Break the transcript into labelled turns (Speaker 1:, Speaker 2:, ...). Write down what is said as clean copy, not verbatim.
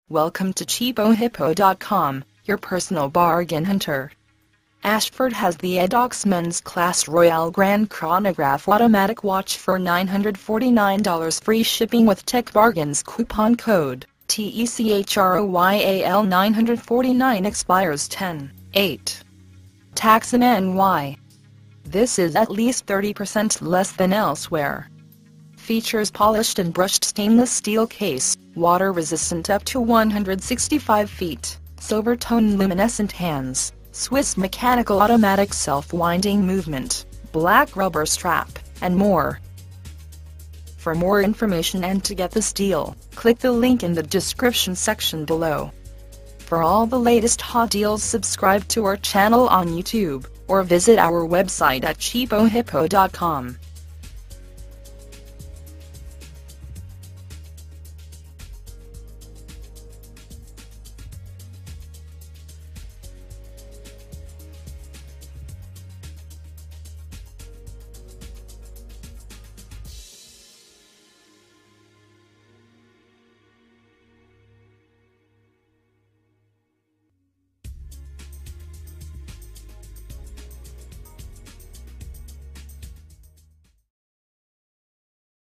Speaker 1: Welcome to cheapohippo.com, your personal bargain hunter. Ashford has the Edox men's Classe Royale Grand Chronograph automatic watch for $949 free shipping with Tech Bargains coupon code TECHROYAL 949 expires 10/8. Tax in NY. This is at least 30% less than elsewhere. Features polished and brushed stainless steel case, water resistant up to 165 feet, silver tone luminescent hands, Swiss mechanical automatic self-winding movement, black rubber strap, and more. For more information and to get this deal, click the link in the description section below. For all the latest hot deals, subscribe to our channel on YouTube, or visit our website at cheapohippo.com.